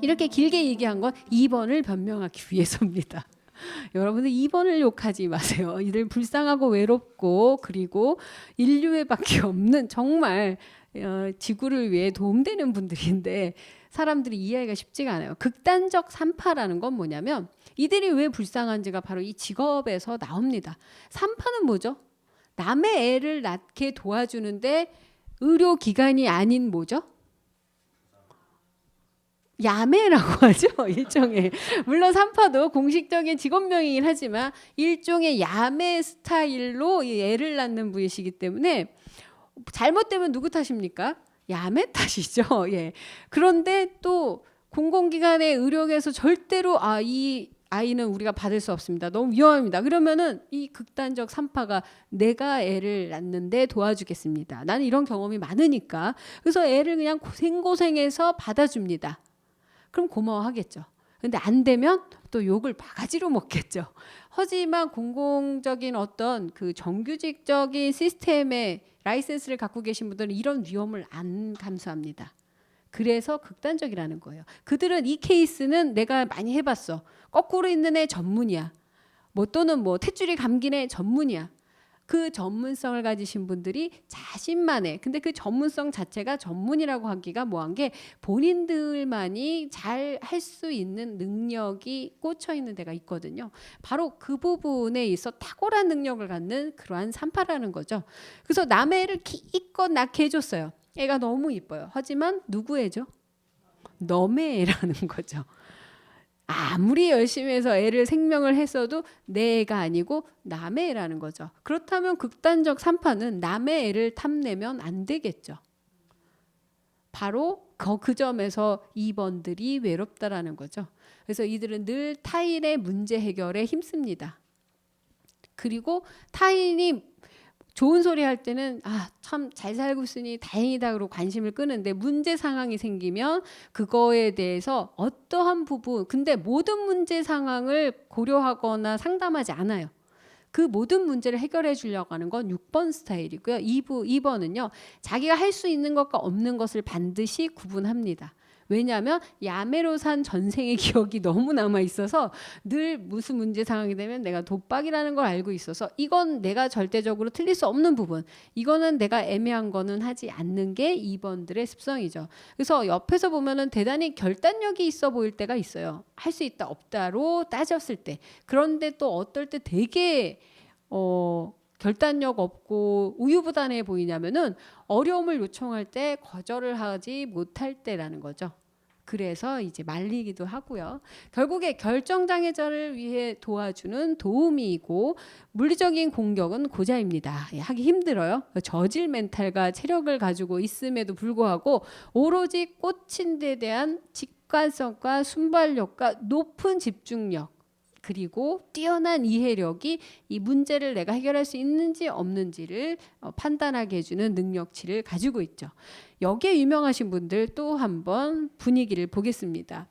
이렇게 길게 얘기한 건 2번을 변명하기 위해서입니다. 여러분들 2번을 욕하지 마세요. 이들 불쌍하고 외롭고 그리고 인류에 밖에 없는 정말 지구를 위해 도움되는 분들인데 사람들이 이해하기가 쉽지가 않아요. 극단적 산파라는 건 뭐냐면 이들이 왜 불쌍한지가 바로 이 직업에서 나옵니다. 산파는 뭐죠? 남의 애를 낳게 도와주는데 의료기관이 아닌 뭐죠? 야매라고 하죠. 일종의 물론 산파도 공식적인 직업명이긴 하지만 일종의 야매 스타일로 이 애를 낳는 분이시기 때문에 잘못되면 누구 탓입니까? 야매 탓이죠. 예. 그런데 또 공공기관의 의료계에서 절대로 이 아이는 우리가 받을 수 없습니다. 너무 위험합니다. 그러면은 이 극단적 산파가 내가 애를 낳는데 도와주겠습니다. 나는 이런 경험이 많으니까. 그래서 애를 그냥 고생고생해서 받아줍니다. 그럼 고마워하겠죠. 근데 안 되면 또 욕을 바가지로 먹겠죠. 하지만 공공적인 어떤 그 정규직적인 시스템의 라이센스를 갖고 계신 분들은 이런 위험을 안 감수합니다. 그래서 극단적이라는 거예요. 그들은 이 케이스는 내가 많이 해봤어. 거꾸로 있는 애 전문이야. 뭐 또는 뭐 탯줄이 감긴 애 전문이야. 그 전문성을 가지신 분들이 자신만의 근데 그 전문성 자체가 전문이라고 하기가 뭐한 게 본인들만이 잘 할 수 있는 능력이 꽂혀 있는 데가 있거든요. 바로 그 부분에 있어 탁월한 능력을 갖는 그러한 산파라는 거죠. 그래서 남의 애를 기껏 낳게 해줬어요. 애가 너무 이뻐요. 하지만 누구 애죠? 너의 애라는 거죠. 아무리 열심히 해서 애를 생명을 했어도 내 애가 아니고 남의 애라는 거죠. 그렇다면 극단적 산파는 남의 애를 탐내면 안 되겠죠. 바로 그 점에서 2번들이 외롭다라는 거죠. 그래서 이들은 늘 타인의 문제 해결에 힘씁니다. 그리고 타인이 좋은 소리 할 때는 참 잘 살고 있으니 다행이다 그러고 관심을 끄는데 문제 상황이 생기면 그거에 대해서 어떠한 부분 근데 모든 문제 상황을 고려하거나 상담하지 않아요. 그 모든 문제를 해결해 주려고 하는 건 6번 스타일이고요. 2번은요. 자기가 할 수 있는 것과 없는 것을 반드시 구분합니다. 왜냐하면 야매로 산 전생의 기억이 너무 남아 있어서 늘 무슨 문제 상황이 되면 내가 독박이라는 걸 알고 있어서 이건 내가 절대적으로 틀릴 수 없는 부분 이거는 내가 애매한 거는 하지 않는 게 2번들의 습성이죠. 그래서 옆에서 보면은 대단히 결단력이 있어 보일 때가 있어요. 할 수 있다 없다로 따졌을 때. 그런데 또 어떨 때 되게 결단력 없고 우유부단해 보이냐면은 어려움을 요청할 때 거절을 하지 못할 때라는 거죠. 그래서 이제 말리기도 하고요. 결국에 결정장애자를 위해 도와주는 도우미이고 물리적인 공격은 고자입니다. 하기 힘들어요. 저질 멘탈과 체력을 가지고 있음에도 불구하고 오로지 꽂힌 데 대한 직관성과 순발력과 높은 집중력 그리고 뛰어난 이해력이 이 문제를 내가 해결할 수 있는지 없는지를 판단하게 해주는 능력치를 가지고 있죠. 여기에 유명하신 분들 또 한번 분위기를 보겠습니다.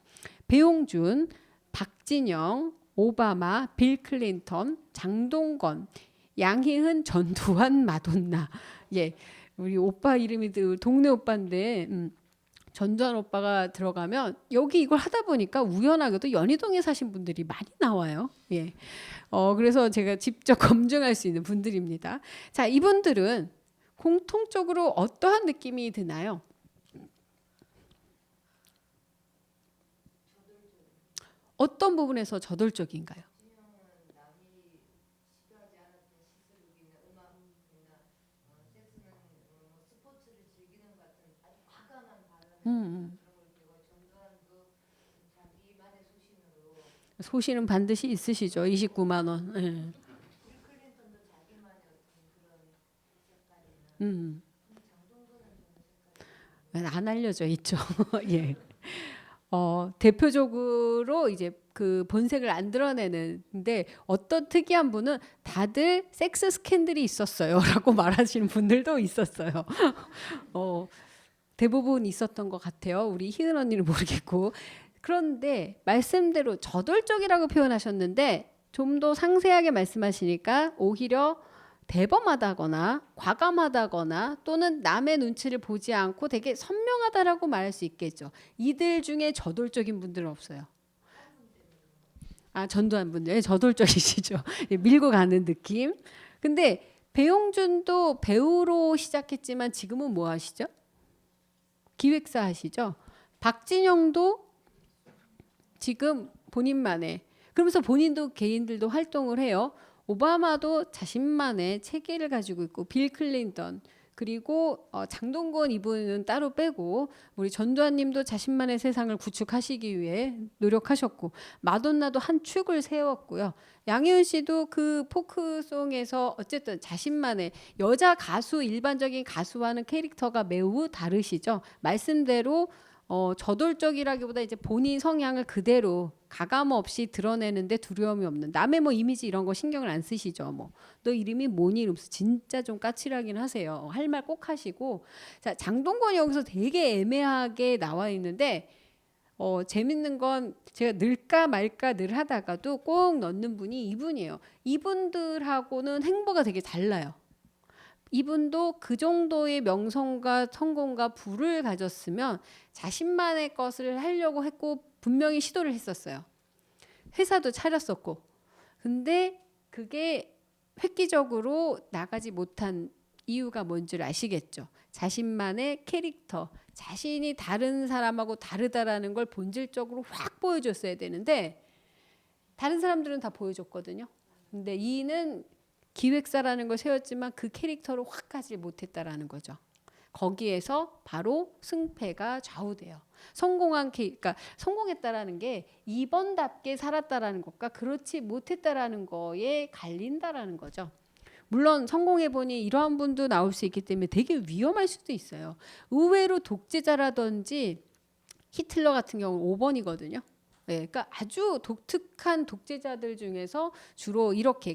배용준, 박진영, 오바마, 빌 클린턴, 장동건, 양희은, 전두환, 마돈나. 예, 우리 오빠 이름이 동네 오빠인데 전두환 오빠가 들어가면 여기 이걸 하다 보니까 우연하게도 연희동에 사신 분들이 많이 나와요. 예. 그래서 제가 직접 검증할 수 있는 분들입니다. 자, 이분들은 공통적으로 어떠한 느낌이 드나요? 어떤 부분에서 저돌적인가요? 소신은 반드시 있으시죠. 29만 원. 예. 안 알려져 있죠. 예. 대표적으로 이제 그 본색을 안 드러내는데 어떤 특이한 분은 다들 섹스 스캔들이 있었어요라고 말하시는 분들도 있었어요. 대부분 있었던 것 같아요. 우리 희은 언니는 모르겠고. 그런데 말씀대로 저돌적이라고 표현하셨는데 좀 더 상세하게 말씀하시니까 오히려 대범하다거나 과감하다거나 또는 남의 눈치를 보지 않고 되게 선명하다라고 말할 수 있겠죠. 이들 중에 저돌적인 분들은 없어요. 아, 전두환 분들 저돌적이시죠. 밀고 가는 느낌. 근데 배용준도 배우로 시작했지만 지금은 뭐 하시죠? 기획사 하시죠. 박진영도 지금 본인만의, 그러면서 본인도 개인들도 활동을 해요. 오바마도 자신만의 체계를 가지고 있고, 빌 클린턴, 그리고 장동건 이분은 따로 빼고 우리 전두환님도 자신만의 세상을 구축하시기 위해 노력하셨고, 마돈나도 한 축을 세웠고요. 양희은 씨도 그 포크송에서 어쨌든 자신만의 여자 가수, 일반적인 가수와는 캐릭터가 매우 다르시죠. 말씀대로 저돌적이라기보다 이제 본인 성향을 그대로 가감 없이 드러내는데 두려움이 없는, 남의 뭐 이미지 이런 거 신경을 안 쓰시죠. 뭐 너 이름이 뭐니 이러면서 진짜 좀 까칠하긴 하세요. 할 말 꼭 하시고. 자, 장동건이 여기서 되게 애매하게 나와 있는데 재밌는 건 제가 넣을까 말까 늘 하다가도 꼭 넣는 분이 이분이에요. 이분들하고는 행보가 되게 달라요. 이분도 그 정도의 명성과 성공과 부를 가졌으면 자신만의 것을 하려고 했고 분명히 시도를 했었어요. 회사도 차렸었고. 근데 그게 획기적으로 나가지 못한 이유가 뭔지를 아시겠죠? 자신만의 캐릭터, 자신이 다른 사람하고 다르다라는 걸 본질적으로 확 보여줬어야 되는데 다른 사람들은 다 보여줬거든요. 근데 이는 기획사라는 걸 세웠지만 그 캐릭터를 확 가지 못했다라는 거죠. 거기에서 바로 승패가 좌우돼요. 그러니까 성공했다라는 게 2번답게 살았다라는 것과 그렇지 못했다라는 거에 갈린다라는 거죠. 물론 성공해보니 이러한 분도 나올 수 있기 때문에 되게 위험할 수도 있어요. 의외로 독재자라든지 히틀러 같은 경우는 5번이거든요. 네, 그러니까 아주 독특한 독재자들 중에서 주로 이렇게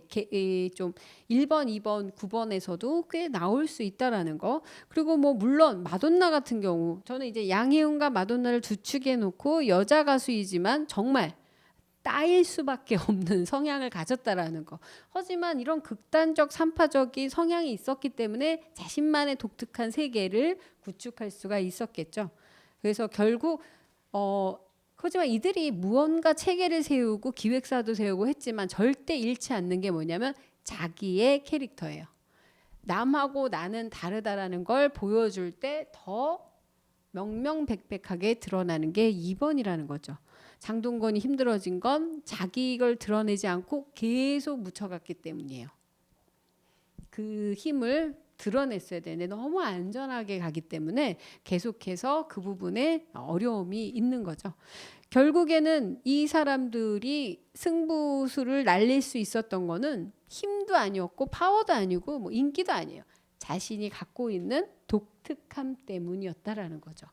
좀 1번, 2번, 9번에서도 꽤 나올 수 있다라는 거. 그리고 뭐 물론 마돈나 같은 경우 저는 이제 양희은과 마돈나를 두 축에 놓고 여자 가수이지만 정말 따일 수밖에 없는 성향을 가졌다라는 거. 하지만 이런 극단적 산파적인 성향이 있었기 때문에 자신만의 독특한 세계를 구축할 수가 있었겠죠. 그래서 결국 하지만 이들이 무언가 체계를 세우고 기획사도 세우고 했지만 절대 잃지 않는 게 뭐냐면 자기의 캐릭터예요. 남하고 나는 다르다라는 걸 보여줄 때 더 명명백백하게 드러나는 게 2번이라는 거죠. 장동건이 힘들어진 건 자기 걸 드러내지 않고 계속 묻혀갔기 때문이에요. 그 힘을 드러냈어야 되는데 너무 안전하게 가기 때문에 계속해서 그 부분에 어려움이 있는 거죠. 결국에는 이 사람들이 승부수를 날릴 수 있었던 거는 힘도 아니었고 파워도 아니고 뭐 인기도 아니에요. 자신이 갖고 있는 독특함 때문이었다라는 거죠.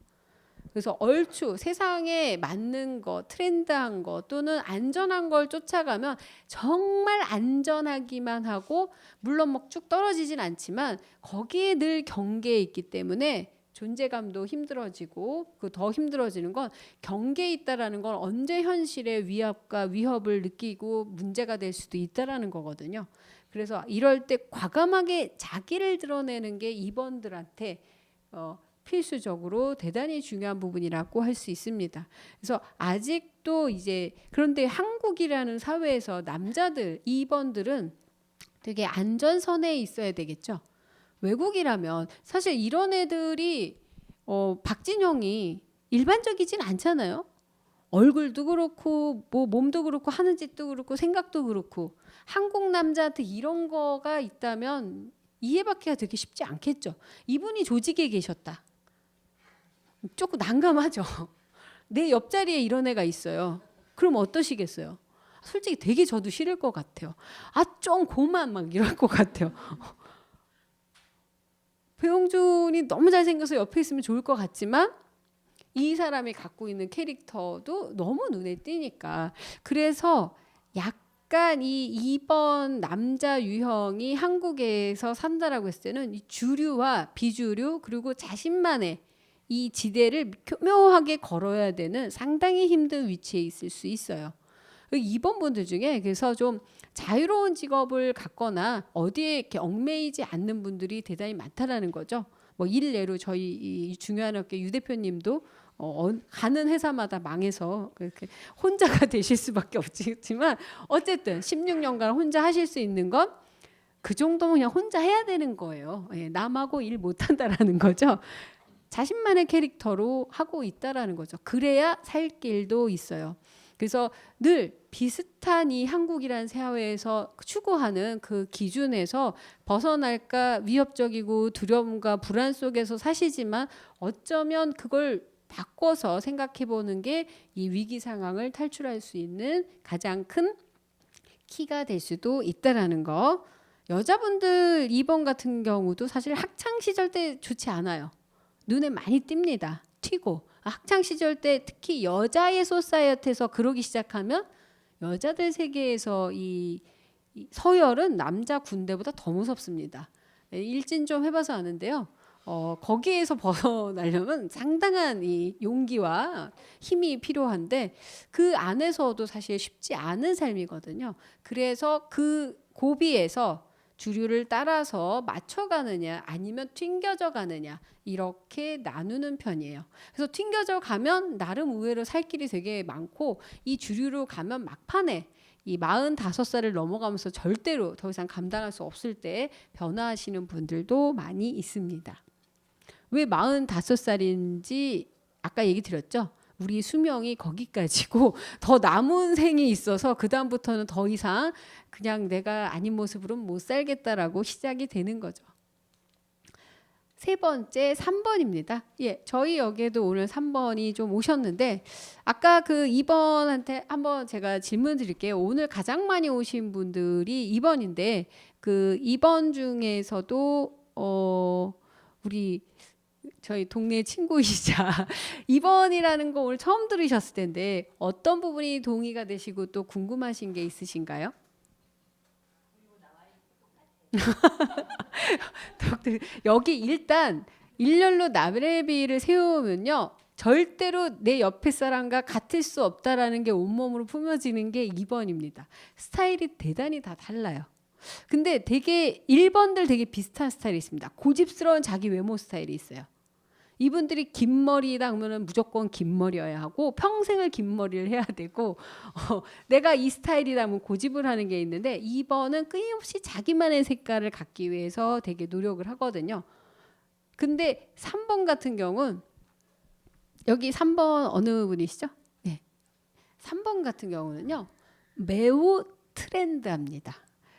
그래서 얼추 세상에 맞는 거, 트렌드한 거 또는 안전한 걸 쫓아가면 정말 안전하기만 하고 물론 뭐 쭉 떨어지진 않지만 거기에 늘 경계에 있기 때문에 존재감도 힘들어지고 그 더 힘들어지는 건 경계에 있다라는 건 언제 현실의 위압과 위협을 느끼고 문제가 될 수도 있다라는 거거든요. 그래서 이럴 때 과감하게 자기를 드러내는 게 2번들한테 필수적으로 대단히 중요한 부분이라고 할 수 있습니다. 그래서 아직도 이제 그런데 한국이라는 사회에서 남자들 2번들은 되게 안전선에 있어야 되겠죠. 외국이라면 사실 이런 애들이 박진영이 일반적이진 않잖아요. 얼굴도 그렇고 뭐 몸도 그렇고 하는 짓도 그렇고 생각도 그렇고 한국 남자한테 이런 거가 있다면 이해받기가 되게 쉽지 않겠죠. 이분이 조직에 계셨다. 조금 난감하죠. 내 옆자리에 이런 애가 있어요. 그럼 어떠시겠어요? 솔직히 되게 저도 싫을 것 같아요. 아, 좀 고만 막 이럴 것 같아요. 배용준이 너무 잘생겨서 옆에 있으면 좋을 것 같지만 이 사람이 갖고 있는 캐릭터도 너무 눈에 띄니까. 그래서 약간 이 2번 남자 유형이 한국에서 산다라고 했을 때는 이 주류와 비주류 그리고 자신만의 이 지대를 교묘하게 걸어야 되는 상당히 힘든 위치에 있을 수 있어요. 2번 분들 중에 그래서 좀 자유로운 직업을 갖거나 어디에 이렇게 얽매이지 않는 분들이 대단히 많다라는 거죠. 뭐 일례로 저희 이 중요한 업계 유 대표님도 가는 회사마다 망해서 그렇게 혼자가 되실 수밖에 없지만 어쨌든 16년간 혼자 하실 수 있는 건 그 정도면 그냥 혼자 해야 되는 거예요. 예, 남하고 일 못한다라는 거죠. 자신만의 캐릭터로 하고 있다라는 거죠. 그래야 살 길도 있어요. 그래서 늘 비슷한 이 한국이라는 사회에서 추구하는 그 기준에서 벗어날까 위협적이고 두려움과 불안 속에서 사시지만 어쩌면 그걸 바꿔서 생각해 보는 게 이 위기 상황을 탈출할 수 있는 가장 큰 키가 될 수도 있다라는 거. 여자분들 2번 같은 경우도 사실 학창 시절 때 좋지 않아요. 눈에 많이 띕니다. 튀고 학창 시절 때 특히 여자의 소사이어티에서 그러기 시작하면 여자들 세계에서 이 서열은 남자 군대보다 더 무섭습니다. 일진 좀 해봐서 아는데요. 거기에서 벗어나려면 상당한 이 용기와 힘이 필요한데 그 안에서도 사실 쉽지 않은 삶이거든요. 그래서 그 고비에서 주류를 따라서 맞춰가느냐 아니면 튕겨져 가느냐 이렇게 나누는 편이에요. 그래서 튕겨져 가면 나름 의외로 살 길이 되게 많고 이 주류로 가면 막판에 이 45살을 넘어가면서 절대로 더 이상 감당할 수 없을 때 변화하시는 분들도 많이 있습니다. 왜 45살인지 아까 얘기 드렸죠. 우리 수명이 거기까지고 더 남은 생이 있어서 그 다음부터는 더 이상 그냥 내가 아닌 모습으로는 못 살겠다라고 시작이 되는 거죠. 세 번째 3번입니다. 예, 저희 여기에도 오늘 3번이 좀 오셨는데 아까 그 2번한테 한번 제가 질문 드릴게요. 오늘 가장 많이 오신 분들이 2번인데 그 2번 중에서도 우리 저희 동네 친구이자 2번이라는 거 오늘 처음 들으셨을 텐데 어떤 부분이 동의가 되시고 또 궁금하신 게 있으신가요? 여기 일단 일렬로 나래비를 세우면요 절대로 내 옆에 사람과 같을 수 없다라는 게 온몸으로 품어지는 게 2번입니다. 스타일이 대단히 다 달라요. 근데 되게 1번들 되게 비슷한 스타일이 있습니다. 고집스러운 자기 외모 스타일이 있어요. 이분들이 긴 머리다 그러면 무조건 긴 머리여야 하고 평생을 긴 머리를 해야 되고 내가 이 스타일이다 하면 고집을 하는 게 있는데 2번은 끊임없이 자기만의 색깔을 갖기 위해서 되게 노력을 하거든요. 근데 3번 같은 경우는 여기 3번 어느 분이시죠? 네. 3번 같은 경우는요. 매우 트렌드합니다.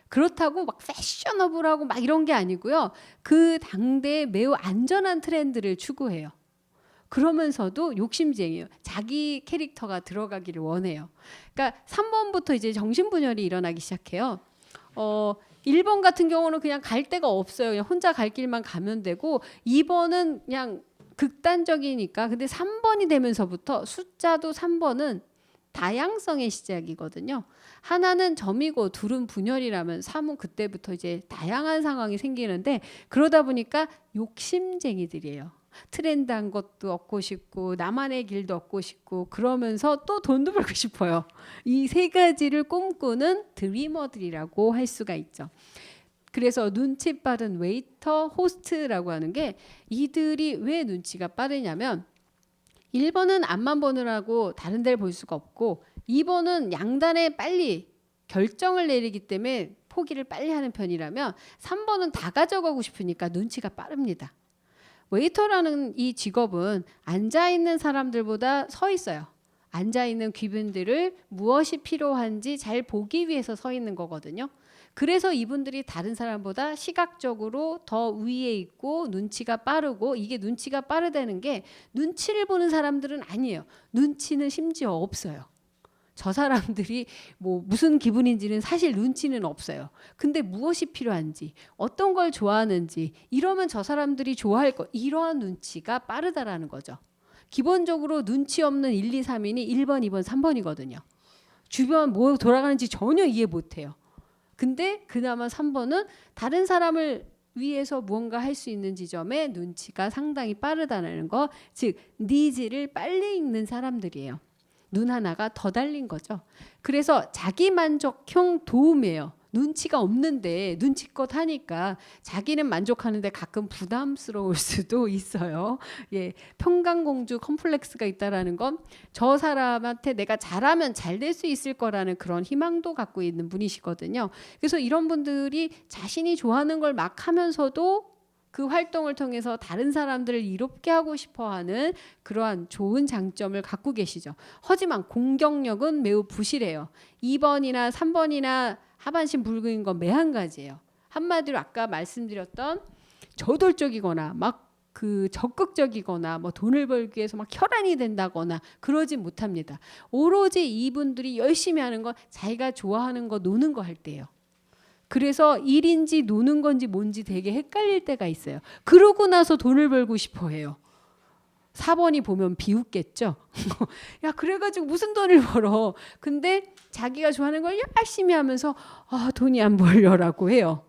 그렇다고 막 패셔너블하고 막 이런 게 아니고요. 그 당대에 매우 안전한 트렌드를 추구해요. 그러면서도 욕심쟁이에요. 자기 캐릭터가 들어가기를 원해요. 그러니까 3번부터 이제 정신분열이 일어나기 시작해요. 1번 같은 경우는 그냥 갈 데가 없어요. 그냥 혼자 갈 길만 가면 되고 2번은 그냥 극단적이니까. 근데 3번이 되면서부터 숫자도 3번은 다양성의 시작이거든요. 하나는 점이고 둘은 분열이라면 3은 그때부터 이제 다양한 상황이 생기는데 그러다 보니까 욕심쟁이들이에요. 트렌드한 것도 얻고 싶고 나만의 길도 얻고 싶고 그러면서 또 돈도 벌고 싶어요. 이 세 가지를 꿈꾸는 드리머들이라고 할 수가 있죠. 그래서 눈치 빠른 웨이터, 호스트라고 하는 게 이들이 왜 눈치가 빠르냐면 1번은 앞만 보느라고 다른 데를 볼 수가 없고 2번은 양단에 빨리 결정을 내리기 때문에 포기를 빨리 하는 편이라면 3번은 다 가져가고 싶으니까 눈치가 빠릅니다. 웨이터라는 이 직업은 앉아있는 사람들보다 서 있어요. 앉아있는 귀빈들을 무엇이 필요한지 잘 보기 위해서 서 있는 거거든요. 그래서 이분들이 다른 사람보다 시각적으로 더 위에 있고 눈치가 빠르고 이게 눈치가 빠르다는 게 눈치를 보는 사람들은 아니에요. 눈치는 심지어 없어요. 저 사람들이 뭐 무슨 기분인지는 사실 눈치는 없어요. 근데 무엇이 필요한지 어떤 걸 좋아하는지 이러면 저 사람들이 좋아할 거 이러한 눈치가 빠르다라는 거죠. 기본적으로 눈치 없는 1, 2, 3인이 1번, 2번, 3번이거든요. 주변 뭐 돌아가는지 전혀 이해 못해요. 근데 그나마 3번은 다른 사람을 위해서 무언가 할 수 있는 지점에 눈치가 상당히 빠르다는 거, 즉 니즈를 빨리 읽는 사람들이에요. 눈 하나가 더 달린 거죠. 그래서 자기만족형 도움이에요. 눈치가 없는데 눈치껏 하니까 자기는 만족하는데 가끔 부담스러울 수도 있어요. 예, 평강공주 컴플렉스가 있다라는 건 저 사람한테 내가 잘하면 잘 될 수 있을 거라는 그런 희망도 갖고 있는 분이시거든요. 그래서 이런 분들이 자신이 좋아하는 걸 막 하면서도 그 활동을 통해서 다른 사람들을 이롭게 하고 싶어하는 그러한 좋은 장점을 갖고 계시죠. 하지만 공격력은 매우 부실해요. 2번이나 3번이나 하반신 붉은 건 매한 가지예요. 한마디로 아까 말씀드렸던 저돌적이거나 막 그 적극적이거나 뭐 돈을 벌기 위해서 막 혈안이 된다거나 그러진 못합니다. 오로지 이분들이 열심히 하는 건 자기가 좋아하는 거 노는 거 할 때예요. 그래서 일인지 노는 건지 뭔지 되게 헷갈릴 때가 있어요. 그러고 나서 돈을 벌고 싶어 해요. 4번이 보면 비웃겠죠. 야, 그래가지고 무슨 돈을 벌어. 근데 자기가 좋아하는 걸 열심히 하면서 돈이 안 벌려라고 해요.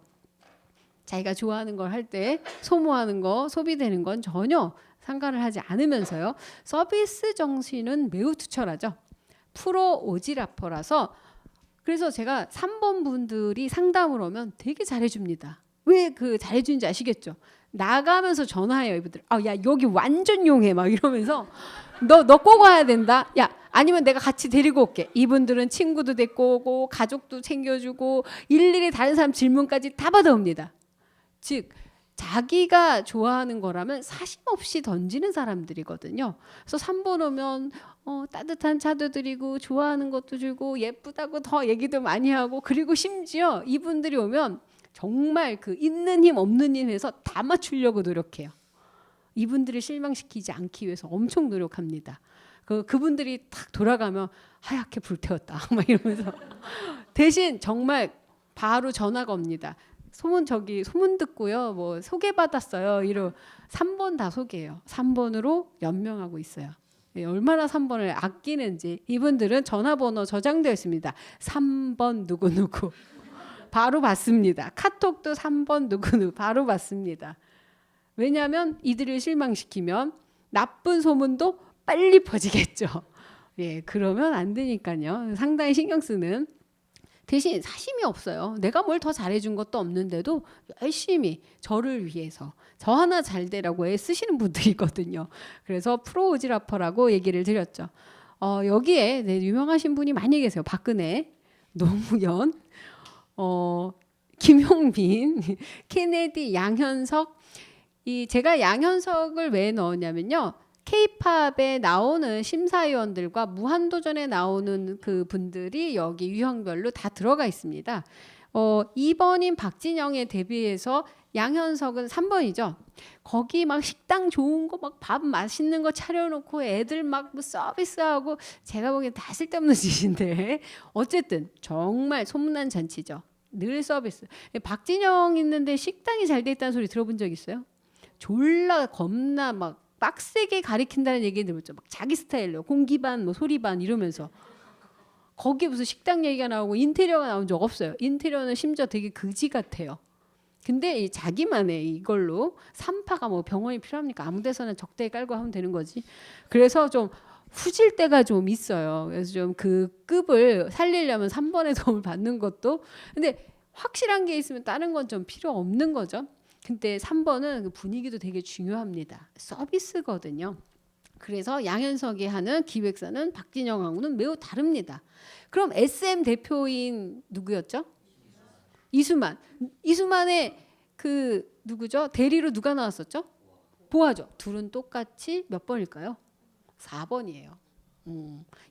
자기가 좋아하는 걸 할 때 소모하는 거, 소비되는 건 전혀 상관을 하지 않으면서요. 서비스 정신은 매우 투철하죠. 프로 오지라퍼라서 그래서 제가 3번 분들이 상담을 오면 되게 잘해줍니다. 왜 그 잘해주는지 아시겠죠? 나가면서 전화해요, 이분들. 야, 여기 완전 용해. 막 이러면서 너 꼭 와야 된다. 야, 아니면 내가 같이 데리고 올게. 이분들은 친구도 데리고 오고 가족도 챙겨주고 일일이 다른 사람 질문까지 다 받아옵니다. 즉 자기가 좋아하는 거라면 사심 없이 던지는 사람들이거든요. 그래서 3번 오면 따뜻한 차도 드리고 좋아하는 것도 주고 예쁘다고 더 얘기도 많이 하고 그리고 심지어 이분들이 오면 정말 그 있는 힘 없는 힘 해서 다 맞추려고 노력해요. 이분들을 실망시키지 않기 위해서 엄청 노력합니다. 그분들이 탁 돌아가면 하얗게 불태웠다 막 이러면서 대신 정말 바로 전화가 옵니다. 소문 듣고요. 뭐 소개받았어요. 이러 3번 다 소개해요. 3번으로 연명하고 있어요. 얼마나 3번을 아끼는지. 이분들은 전화번호 저장되어 있습니다. 3번 누구누구. 바로 받습니다. 카톡도 3번 누구누구 바로 받습니다. 왜냐하면 이들을 실망시키면 나쁜 소문도 빨리 퍼지겠죠. 예, 그러면 안 되니까요. 상당히 신경 쓰는. 대신 사심이 없어요. 내가 뭘 더 잘해준 것도 없는데도 열심히 저를 위해서 저 하나 잘 되라고 애쓰시는 분들이거든요. 그래서 프로 오지라퍼라고 얘기를 드렸죠. 여기에 유명하신 분이 많이 계세요. 박근혜, 노무현, 김용민, 케네디, 양현석. 제가 양현석을 왜 넣었냐면요. K-팝에 나오는 심사위원들과 무한도전에 나오는 그 분들이 여기 유형별로 다 들어가 있습니다. 2번인 박진영에 대비해서 양현석은 3번이죠. 거기 막 식당 좋은 거 막 밥 맛있는 거 차려놓고 애들 막 뭐 서비스하고 제가 보기엔 다 쓸데없는 짓인데 어쨌든 정말 소문난 잔치죠. 늘 서비스. 박진영 있는데 식당이 잘 돼 있다는 소리 들어본 적 있어요? 졸라 겁나 막 빡세게 가리킨다는 얘기 들었죠. 막 자기 스타일로 공기반 뭐 소리반 이러면서 거기 무슨 식당 얘기가 나오고 인테리어가 나온 적 없어요. 인테리어는 심지어 되게 그지 같아요. 근데 이 자기만의 이걸로 3파가 뭐 병원이 필요합니까? 아무 데서나 적당히 깔고 하면 되는 거지. 그래서 좀 후질 때가 좀 있어요. 그래서 좀 그 급을 살리려면 3번의 도움을 받는 것도 근데 확실한 게 있으면 다른 건 좀 필요 없는 거죠. 근데 3번은 그 분위기도 되게 중요합니다. 서비스거든요. 그래서 양현석이 하는 기획사는 박진영하고는 매우 다릅니다. 그럼 SM 대표인 누구였죠? 이수만. 이수만의 그 누구죠? 대리로 누가 나왔었죠? 보아죠. 둘은 똑같이 몇 번일까요? 4번이에요.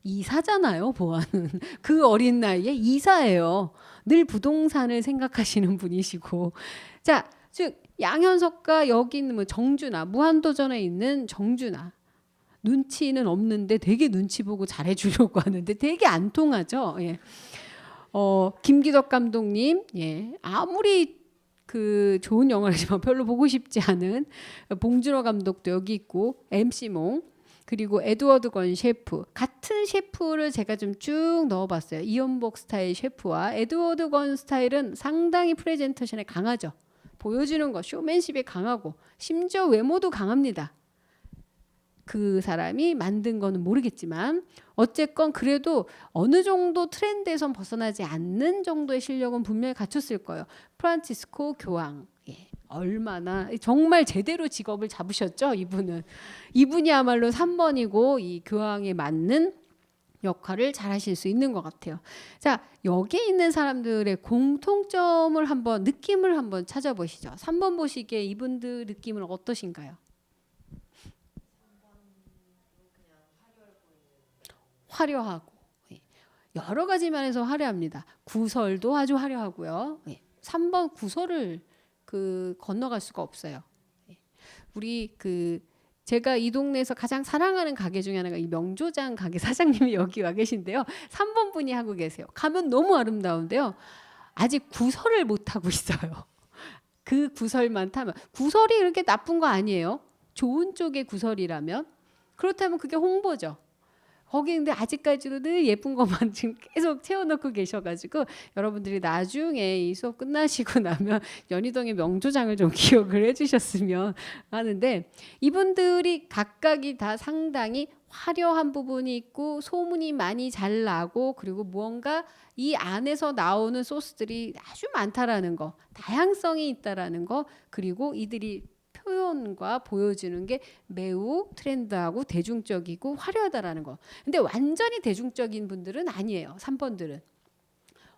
이사잖아요. 보아는. 그 어린 나이에 이사예요. 늘 부동산을 생각하시는 분이시고. 자, 즉 양현석과 여기 있는 뭐 정준하, 무한도전에 있는 정준하. 눈치는 없는데 되게 눈치 보고 잘해주려고 하는데 되게 안 통하죠. 예. 김기덕 감독님, 예. 아무리 그 좋은 영화지만 별로 보고 싶지 않은 봉준호 감독도 여기 있고 MC몽 그리고 에드워드 건 셰프 같은 셰프를 제가 좀 쭉 넣어봤어요. 이연복 스타일 셰프와 에드워드 건 스타일은 상당히 프레젠테이션에 강하죠. 보여주는 거 쇼맨십에 강하고 심지어 외모도 강합니다. 그 사람이 만든 거는 모르겠지만 어쨌건 그래도 어느 정도 트렌드에선 벗어나지 않는 정도의 실력은 분명히 갖췄을 거예요. 프란치스코 교황. 예. 얼마나 정말 제대로 직업을 잡으셨죠, 이분은. 이분이야말로 3번이고 이 교황에 맞는 역할을 잘 하실 수 있는 것 같아요. 자, 여기에 있는 사람들의 공통점을 한번, 느낌을 한번 찾아보시죠. 3번 보시기에 이분들 느낌은 어떠신가요? 화려하고, 예. 여러 가지 면에서 화려합니다. 구설도 아주 화려하고요. 예. 3번 구설을 건너갈 수가 없어요. 예. 우리 제가 이 동네에서 가장 사랑하는 가게 중에 하나가 이 명조장 가게 사장님이 여기 와 계신데요. 3번 분이 하고 계세요. 가면 너무 아름다운데요. 아직 구설을 못 하고 있어요. 그 구설만 타면, 구설이 그렇게 나쁜 거 아니에요. 좋은 쪽의 구설이라면. 그렇다면 그게 홍보죠. 거기 근데 아직까지도 늘 예쁜 것만 지금 계속 채워놓고 계셔가지고 여러분들이 나중에 이 수업 끝나시고 나면 연희동의 명조장을 좀 기억을 해주셨으면 하는데, 이분들이 각각이 다 상당히 화려한 부분이 있고 소문이 많이 잘 나고, 그리고 무언가 이 안에서 나오는 소스들이 아주 많다라는 거, 다양성이 있다라는 거, 그리고 이들이 표현과 보여주는 게 매우 트렌드하고 대중적이고 화려하다라는 거. 근데 완전히 대중적인 분들은 아니에요. 3번들은.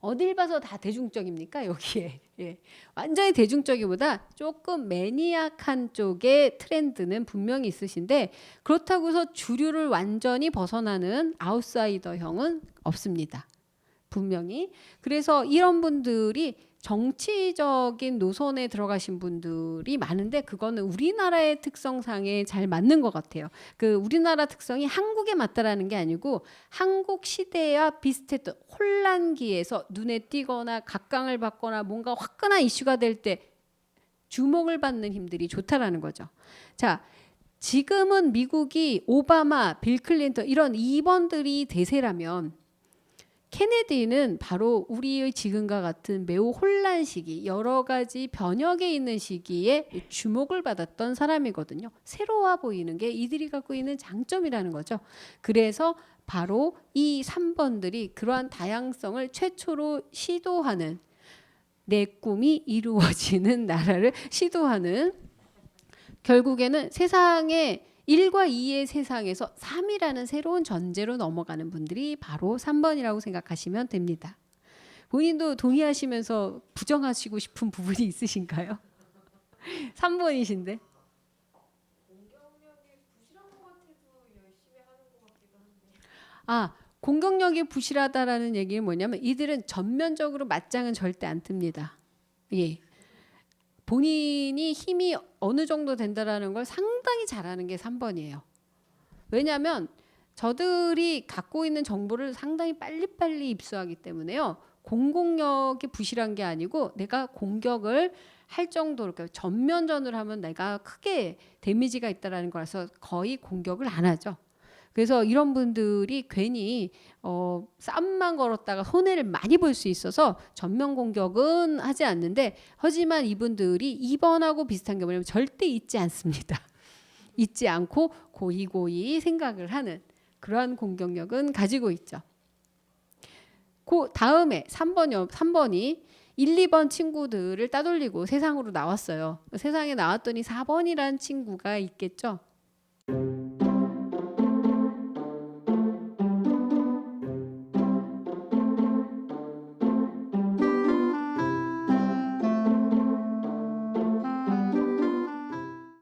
어딜 봐서 다 대중적입니까? 여기에. 예. 완전히 대중적이보다 조금 매니악한 쪽의 트렌드는 분명히 있으신데, 그렇다고 해서 주류를 완전히 벗어나는 아웃사이더형은 없습니다. 분명히. 그래서 이런 분들이 정치적인 노선에 들어가신 분들이 많은데, 그거는 우리나라의 특성상에 잘 맞는 것 같아요. 우리나라 특성이 한국에 맞다라는 게 아니고 한국 시대와 비슷했던 혼란기에서 눈에 띄거나 각광을 받거나 뭔가 화끈한 이슈가 될 때 주목을 받는 힘들이 좋다라는 거죠. 자, 지금은 미국이 오바마, 빌 클린턴 이런 2번들이 대세라면, 케네디는 바로 우리의 지금과 같은 매우 혼란 시기, 여러 가지 변혁에 있는 시기에 주목을 받았던 사람이거든요. 새로워 보이는 게 이들이 갖고 있는 장점이라는 거죠. 그래서 바로 이 3번들이 그러한 다양성을 최초로 시도하는, 내 꿈이 이루어지는 나라를 시도하는, 결국에는 세상에 1과 2의 세상에서 3이라는 새로운 전제로 넘어가는 분들이 바로 3번이라고 생각하시면 됩니다. 본인도 동의하시면서 부정하시고 싶은 부분이 있으신가요? 3번이신데. 공격력이 부실하다라는 얘기는 뭐냐면, 이들은 전면적으로 맞짱은 절대 안 뜹니다. 예. 본인이 힘이 어느 정도 된다라는 걸 상당히 잘하는 게 3번이에요. 왜냐하면 저들이 갖고 있는 정보를 상당히 빨리빨리 입수하기 때문에요. 공격력이 부실한 게 아니고, 내가 공격을 할 정도로, 그러니까 전면전을 하면 내가 크게 데미지가 있다라는 거라서 거의 공격을 안 하죠. 그래서 이런 분들이 괜히 싸움만 걸었다가 손해를 많이 볼 수 있어서 전면 공격은 하지 않는데, 하지만 이분들이 2번하고 비슷한 게 뭐냐면 절대 잊지 않습니다. 잊지 않고 고이고이 생각을 하는 그러한 공격력은 가지고 있죠. 그 다음에 3번이 1, 2번 친구들을 따돌리고 세상으로 나왔어요. 세상에 나왔더니 4번이라는 친구가 있겠죠.